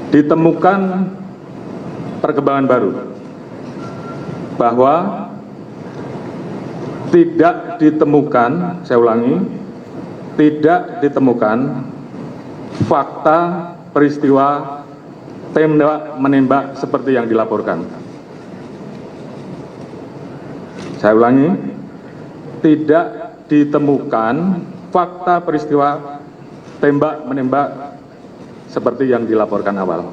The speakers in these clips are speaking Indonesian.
ditemukan perkembangan baru bahwa tidak ditemukan, saya ulangi, tidak ditemukan fakta peristiwa tembak menembak seperti yang dilaporkan. Saya ulangi, tidak ditemukan fakta peristiwa tembak menembak seperti yang dilaporkan awal.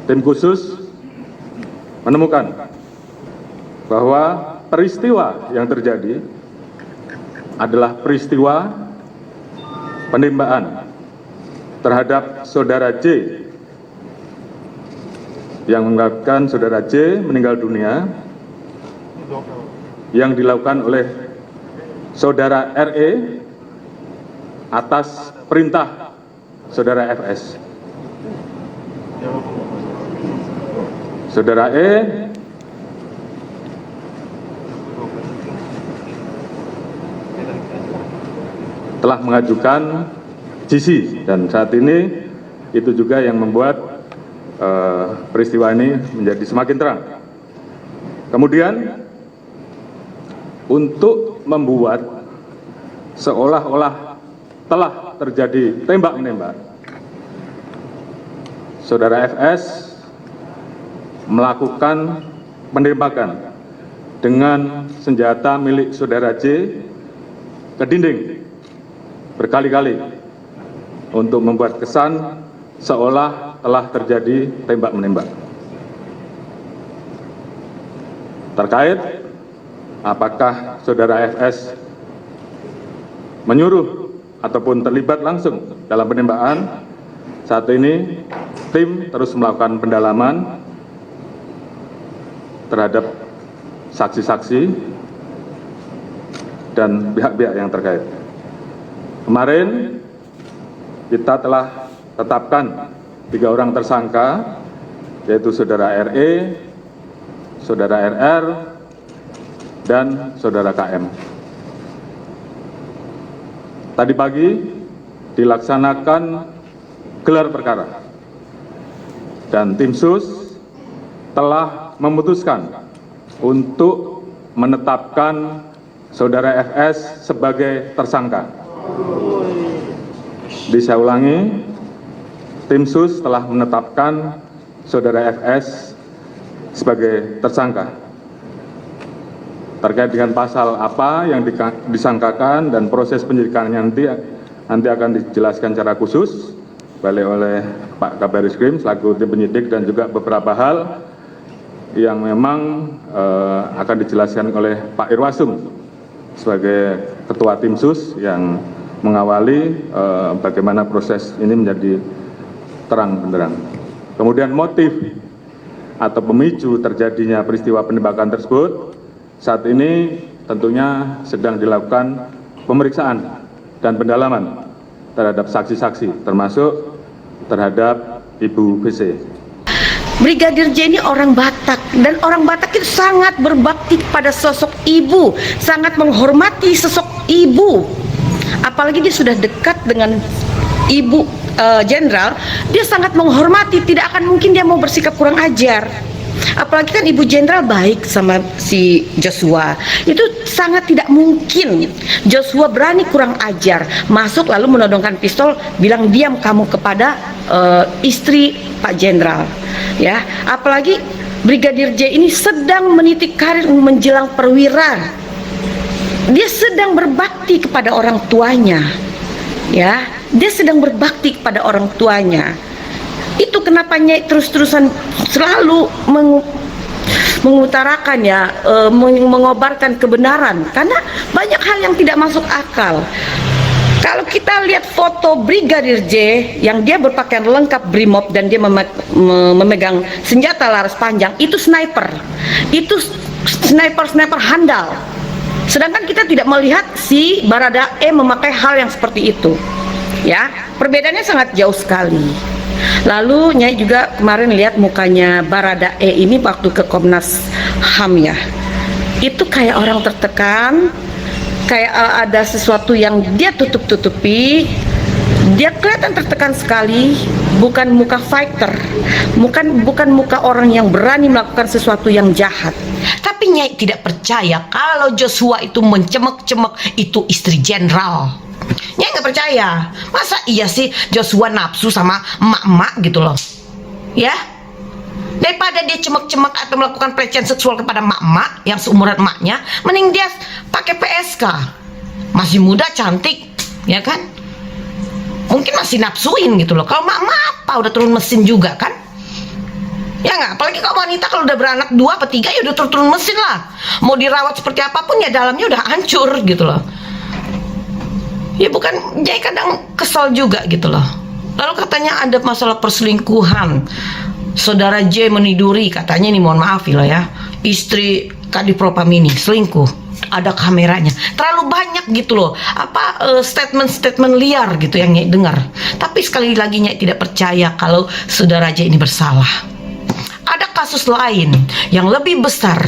Tim khusus menemukan bahwa peristiwa yang terjadi adalah peristiwa penembakan terhadap saudara J yang mengakibatkan saudara J meninggal dunia yang dilakukan oleh saudara RE atas perintah saudara FS. Saudara E telah mengajukan GC dan saat ini itu juga yang membuat peristiwa ini menjadi semakin terang. Kemudian untuk membuat seolah-olah telah terjadi tembak-menembak, saudara FS melakukan penembakan dengan senjata milik saudara J ke dinding berkali-kali untuk membuat kesan seolah telah terjadi tembak-menembak. Terkait apakah saudara FS menyuruh ataupun terlibat langsung dalam penembakan, saat ini tim terus melakukan pendalaman terhadap saksi-saksi dan pihak-pihak yang terkait. Kemarin kita telah tetapkan 3 orang tersangka, yaitu saudara RE, saudara RR, dan saudara KM. Tadi pagi dilaksanakan gelar perkara dan tim sus telah memutuskan untuk menetapkan saudara FS sebagai tersangka. Saya ulangi, tim sus telah menetapkan saudara FS sebagai tersangka. Terkait dengan pasal apa yang disangkakan dan proses penyidikannya nanti akan dijelaskan secara khusus oleh Pak Kabar Eskrim selaku tim penyidik dan juga beberapa hal yang memang akan dijelaskan oleh Pak Irwasum sebagai ketua tim sus yang mengawali bagaimana proses ini menjadi terang benderang. Kemudian motif atau pemicu terjadinya peristiwa penembakan tersebut saat ini tentunya sedang dilakukan pemeriksaan dan pendalaman terhadap saksi-saksi termasuk terhadap Ibu VC. Brigadir J ini orang Batak dan orang Batak itu sangat berbakti pada sosok ibu, sangat menghormati sosok ibu. Apalagi dia sudah dekat dengan Ibu Jenderal, dia sangat menghormati, tidak akan mungkin dia mau bersikap kurang ajar. Apalagi kan Ibu Jenderal baik sama si Joshua, itu sangat tidak mungkin Joshua berani kurang ajar, masuk lalu menodongkan pistol, bilang diam kamu kepada istri Pak Jenderal. Ya, apalagi Brigadir J ini sedang meniti karir menjelang perwira. Dia sedang berbakti kepada orang tuanya. Ya, dia sedang berbakti kepada orang tuanya. Itu kenapa Nyai terus-terusan selalu mengutarakan ya, mengobarkan kebenaran, karena banyak hal yang tidak masuk akal. Kalau kita lihat foto Brigadir J yang dia berpakaian lengkap brimob dan dia memegang senjata laras panjang, itu sniper. Itu sniper handal. Sedangkan kita tidak melihat si Baradae memakai hal yang seperti itu. Ya, perbedaannya sangat jauh sekali. Lalu Nyai juga kemarin lihat mukanya Baradae ini waktu ke Komnas HAM ya. Itu kayak orang tertekan, kayak ada sesuatu yang dia tutup-tutupi, Dia kelihatan tertekan sekali, bukan muka fighter, bukan muka orang yang berani melakukan sesuatu yang jahat. Tapi Nyai tidak percaya kalau Joshua itu mencemek-cemek itu istri jenderal. Nyai nggak percaya. Masa iya sih Joshua nafsu sama emak-emak gitu loh? Ya, daripada dia cemek-cemek atau melakukan pelecehan seksual kepada emak-emak yang seumuran emaknya, mending dia pakai PSK. Masih muda, cantik, ya kan? Mungkin masih nafsuin gitu loh. Kalau emak-emak apa, udah turun mesin juga kan? Ya nggak? Apalagi kalau wanita kalau udah beranak 2 atau 3 ya udah turun mesin lah. Mau dirawat seperti apapun ya dalamnya udah hancur gitu loh. Ya bukan, Nyai kadang kesal juga gitu loh. Lalu katanya ada masalah perselingkuhan. Saudara J meniduri, katanya ini mohon maaf ya, istri Kadif Propam ini selingkuh. Ada kameranya. Terlalu banyak gitu loh. Statement-statement liar gitu yang Nyai dengar. Tapi sekali lagi Nyai tidak percaya kalau saudara J ini bersalah. Ada kasus lain yang lebih besar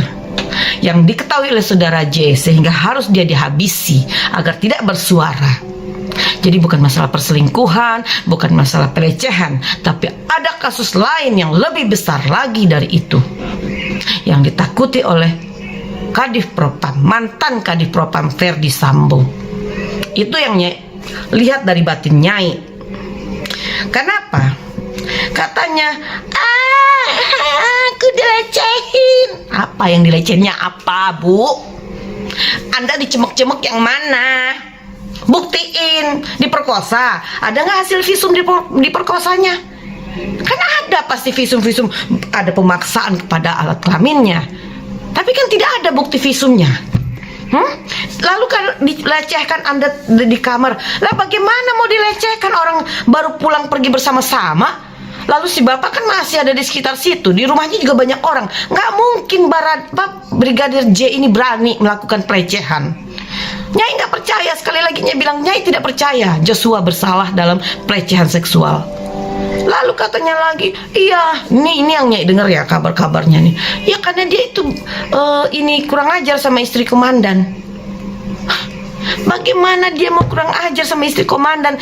yang diketahui oleh saudara J sehingga harus dia dihabisi agar tidak bersuara. Jadi bukan masalah perselingkuhan, bukan masalah pelecehan, tapi ada kasus lain yang lebih besar lagi dari itu yang ditakuti oleh Kadif Propam, mantan Kadif Propam Ferdi Sambo. Itu yang Nyai lihat dari batin Nyai. Kenapa? Katanya, aku dilecehin. Apa yang dilecehinnya apa, Bu? Anda dicemek-cemek yang mana? Buktiin. Diperkosa. Ada nggak hasil visum diperkosanya? Kan ada pasti visum-visum. Ada pemaksaan kepada alat kelaminnya. Tapi kan tidak ada bukti visumnya. Lalu kan dilecehkan Anda di kamar. Lah bagaimana mau dilecehkan, orang baru pulang pergi bersama-sama? Lalu si bapak kan masih ada di sekitar situ. Di rumahnya juga banyak orang. Nggak mungkin Brigadir J ini berani melakukan pelecehan. Nyai nggak percaya. Sekali lagi Nyai bilang, Nyai tidak percaya Joshua bersalah dalam pelecehan seksual. Lalu katanya lagi, iya, ini yang Nyai dengar ya kabar-kabarnya nih. Ya karena dia itu ini kurang ajar sama istri komandan. Bagaimana dia mau kurang ajar sama istri komandan?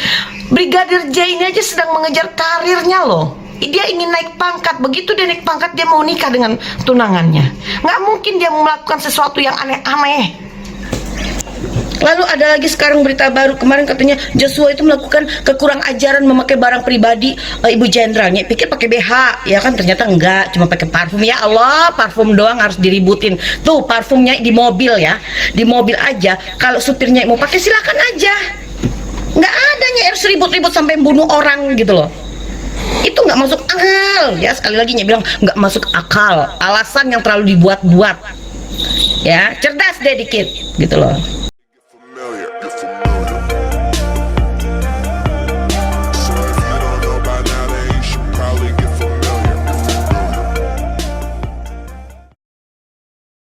Brigadir J ini aja sedang mengejar karirnya loh. Dia ingin naik pangkat. Begitu dia naik pangkat, dia mau nikah dengan tunangannya. Nggak mungkin dia melakukan sesuatu yang aneh-aneh. Lalu ada lagi sekarang berita baru, kemarin katanya Joshua itu melakukan kekurang ajaran memakai barang pribadi Ibu Jenderal. Nyai pikir pakai BH, ya kan ternyata enggak, cuma pakai parfum. Ya Allah, parfum doang harus diributin. Tuh parfumnya di mobil ya, di mobil aja. Kalau supirnya mau pakai silakan aja. Nggak ada Nyai harus ribut-ribut sampai bunuh orang gitu loh. Itu nggak masuk akal ya. Sekali lagi Nyai bilang nggak masuk akal. Alasan yang terlalu dibuat-buat. Ya, cerdas deh dikit gitu loh.